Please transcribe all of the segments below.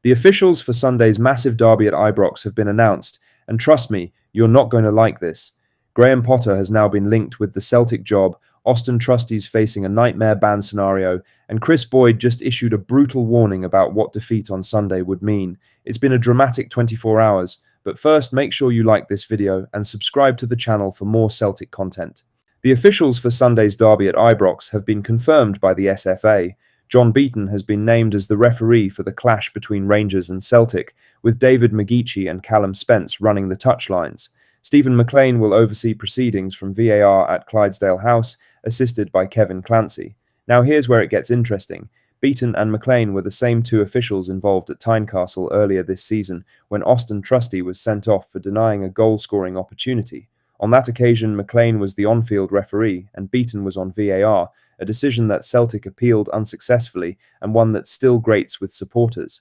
The officials for Sunday's massive derby at Ibrox have been announced, and trust me, you're not going to like this. Graham Potter has now been linked with the Celtic job, Austin Trusty's facing a nightmare ban scenario, and Chris Boyd just issued a brutal warning about what defeat on Sunday would mean. It's been a dramatic 24 hours, but first make sure you like this video and subscribe to the channel for more Celtic content. The officials for Sunday's derby at Ibrox have been confirmed by the SFA. John Beaton has been named as the referee for the clash between Rangers and Celtic, with David McGeechee and Callum Spence running the touchlines. Stephen McLean will oversee proceedings from VAR at Clydesdale House, assisted by Kevin Clancy. Now here's where it gets interesting. Beaton and McLean were the same two officials involved at Tynecastle earlier this season, when Austin Trusty was sent off for denying a goal-scoring opportunity. On that occasion, McLean was the on-field referee, and Beaton was on VAR, a decision that Celtic appealed unsuccessfully, and one that still grates with supporters.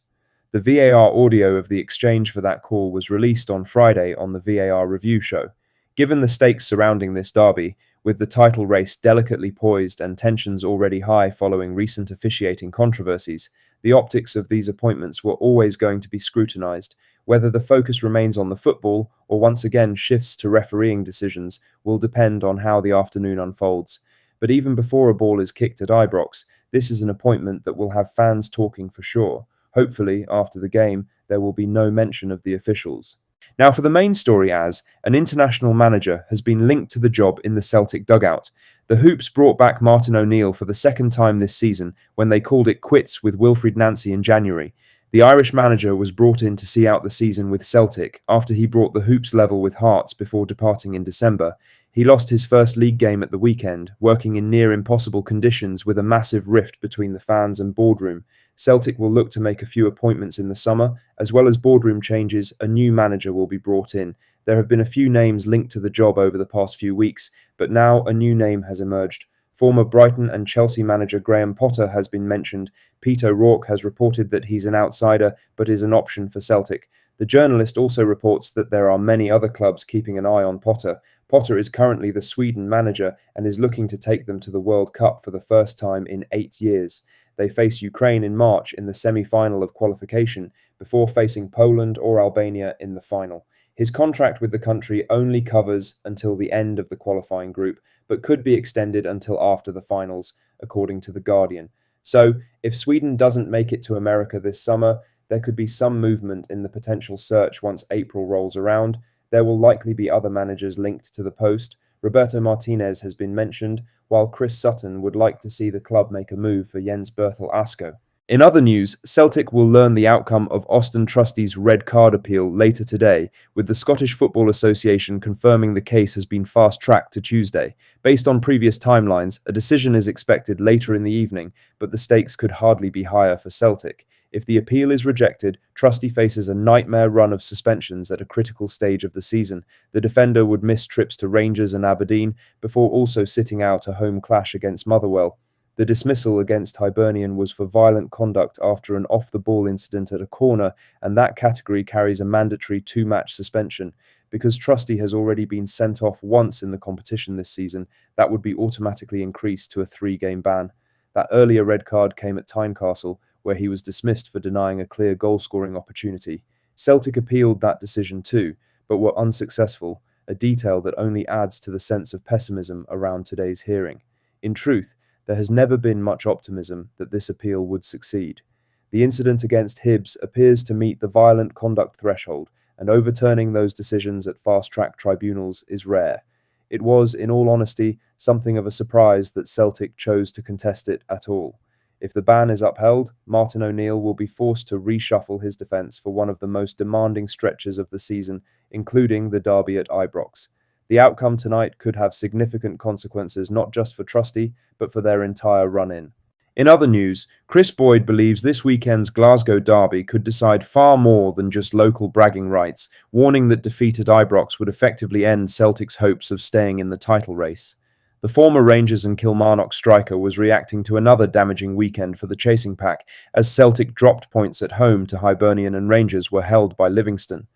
The VAR audio of the exchange for that call was released on Friday on the VAR Review Show. Given the stakes surrounding this derby, with the title race delicately poised and tensions already high following recent officiating controversies, the optics of these appointments were always going to be scrutinised. Whether the focus remains on the football or once again shifts to refereeing decisions will depend on how the afternoon unfolds. But even before a ball is kicked at Ibrox, this is an appointment that will have fans talking for sure. Hopefully, after the game, there will be no mention of the officials. Now for the main story, as an international manager has been linked to the job in the Celtic dugout. The Hoops brought back Martin O'Neill for the second time this season when they called it quits with Wilfried Nancy in January. The Irish manager was brought in to see out the season with Celtic after he brought the Hoops level with Hearts before departing in December. He lost his first league game at the weekend, working in near impossible conditions with a massive rift between the fans and boardroom. Celtic will look to make a few appointments in the summer. As well as boardroom changes, a new manager will be brought in. There have been a few names linked to the job over the past few weeks, but now a new name has emerged. Former Brighton and Chelsea manager Graham Potter has been mentioned. Pete O'Rourke has reported that he's an outsider, but is an option for Celtic. The journalist also reports that there are many other clubs keeping an eye on Potter. Potter is currently the Sweden manager and is looking to take them to the World Cup for the first time in 8 years. They face Ukraine in March in the semi-final of qualification, before facing Poland or Albania in the final. His contract with the country only covers until the end of the qualifying group, but could be extended until after the finals, according to The Guardian. So, if Sweden doesn't make it to America this summer, there could be some movement in the potential search once April rolls around. There will likely be other managers linked to the post. Roberto Martinez has been mentioned, while Chris Sutton would like to see the club make a move for Jens Bertel Asko. In other news, Celtic will learn the outcome of Austin Trusty's red card appeal later today, with the Scottish Football Association confirming the case has been fast-tracked to Tuesday. Based on previous timelines, a decision is expected later in the evening, but the stakes could hardly be higher for Celtic. If the appeal is rejected, Trusty faces a nightmare run of suspensions at a critical stage of the season. The defender would miss trips to Rangers and Aberdeen, before also sitting out a home clash against Motherwell. The dismissal against Hibernian was for violent conduct after an off-the-ball incident at a corner, and that category carries a mandatory 2-match suspension. Because Trusty has already been sent off once in the competition this season, that would be automatically increased to a 3-game ban. That earlier red card came at Tynecastle, where he was dismissed for denying a clear goal-scoring opportunity. Celtic appealed that decision too, but were unsuccessful, a detail that only adds to the sense of pessimism around today's hearing. In truth, there has never been much optimism that this appeal would succeed. The incident against Hibs appears to meet the violent conduct threshold, and overturning those decisions at fast-track tribunals is rare. It was, in all honesty, something of a surprise that Celtic chose to contest it at all. If the ban is upheld, Martin O'Neill will be forced to reshuffle his defence for one of the most demanding stretches of the season, including the derby at Ibrox. The outcome tonight could have significant consequences not just for Trusty, but for their entire run-in. In other news, Chris Boyd believes this weekend's Glasgow derby could decide far more than just local bragging rights, warning that defeat at Ibrox would effectively end Celtic's hopes of staying in the title race. The former Rangers and Kilmarnock striker was reacting to another damaging weekend for the chasing pack, as Celtic dropped points at home to Hibernian and Rangers were held by Livingston.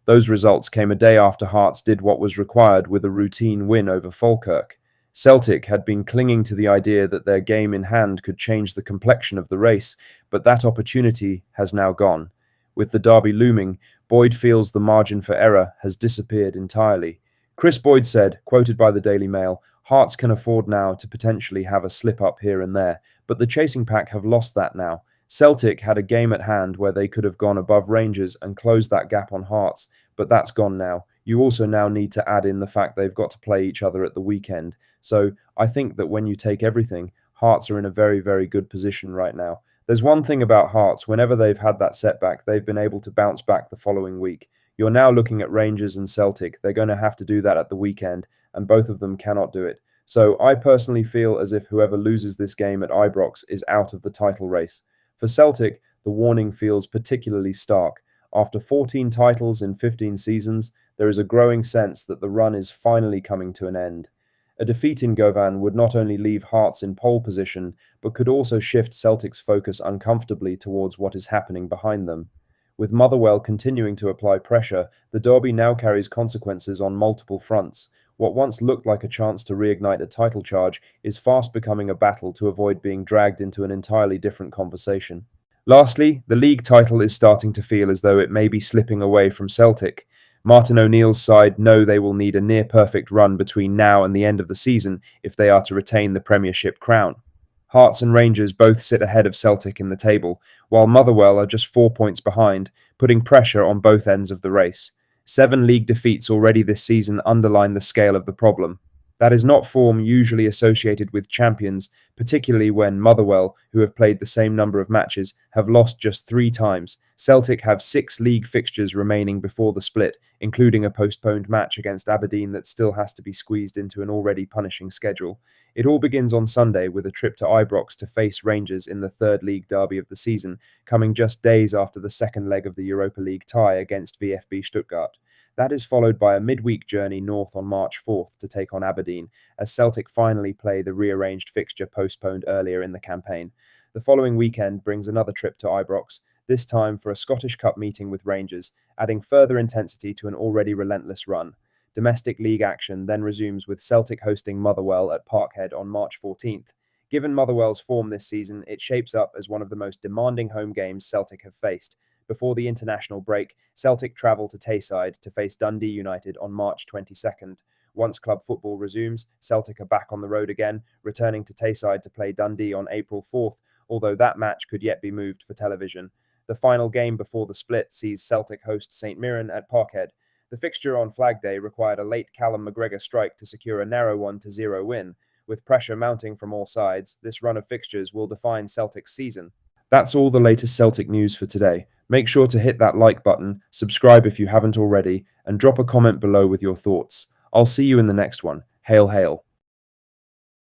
Those results came a day after Hearts did what was required with a routine win over Falkirk. Celtic had been clinging to the idea that their game in hand could change the complexion of the race, but that opportunity has now gone. With the derby looming, Boyd feels the margin for error has disappeared entirely. Chris Boyd said, quoted by the Daily Mail, Hearts can afford now to potentially have a slip-up here and there, but the chasing pack have lost that now. Celtic had a game at hand where they could have gone above Rangers and closed that gap on Hearts, but that's gone now. You also now need to add in the fact they've got to play each other at the weekend. So I think that when you take everything, Hearts are in a very, very good position right now. There's one thing about Hearts, whenever they've had that setback, they've been able to bounce back the following week. You're now looking at Rangers and Celtic. They're going to have to do that at the weekend, and both of them cannot do it. So I personally feel as if whoever loses this game at Ibrox is out of the title race. For Celtic, the warning feels particularly stark. After 14 titles in 15 seasons, there is a growing sense that the run is finally coming to an end. A defeat in Govan would not only leave Hearts in pole position, but could also shift Celtic's focus uncomfortably towards what is happening behind them. With Motherwell continuing to apply pressure, the derby now carries consequences on multiple fronts. What once looked like a chance to reignite a title charge is fast becoming a battle to avoid being dragged into an entirely different conversation. Lastly, the league title is starting to feel as though it may be slipping away from Celtic. Martin O'Neill's side know they will need a near-perfect run between now and the end of the season if they are to retain the Premiership crown. Hearts and Rangers both sit ahead of Celtic in the table, while Motherwell are just 4 points behind, putting pressure on both ends of the race. 7 league defeats already this season underline the scale of the problem. That is not form usually associated with champions, particularly when Motherwell, who have played the same number of matches, have lost just 3 times. Celtic have 6 league fixtures remaining before the split, including a postponed match against Aberdeen that still has to be squeezed into an already punishing schedule. It all begins on Sunday with a trip to Ibrox to face Rangers in the third league derby of the season, coming just days after the second leg of the Europa League tie against VfB Stuttgart. That is followed by a midweek journey north on March 4th to take on Aberdeen, as Celtic finally play the rearranged fixture postponed earlier in the campaign. The following weekend brings another trip to Ibrox, this time for a Scottish Cup meeting with Rangers, adding further intensity to an already relentless run. Domestic league action then resumes with Celtic hosting Motherwell at Parkhead on March 14th. Given Motherwell's form this season, it shapes up as one of the most demanding home games Celtic have faced. Before the international break, Celtic travel to Tayside to face Dundee United on March 22nd. Once club football resumes, Celtic are back on the road again, returning to Tayside to play Dundee on April 4th, although that match could yet be moved for television. The final game before the split sees Celtic host St Mirren at Parkhead. The fixture on Flag Day required a late Callum McGregor strike to secure a narrow 1-0 win. With pressure mounting from all sides, this run of fixtures will define Celtic's season. That's all the latest Celtic news for today. Make sure to hit that like button, subscribe if you haven't already, and drop a comment below with your thoughts. I'll see you in the next one. Hail, hail.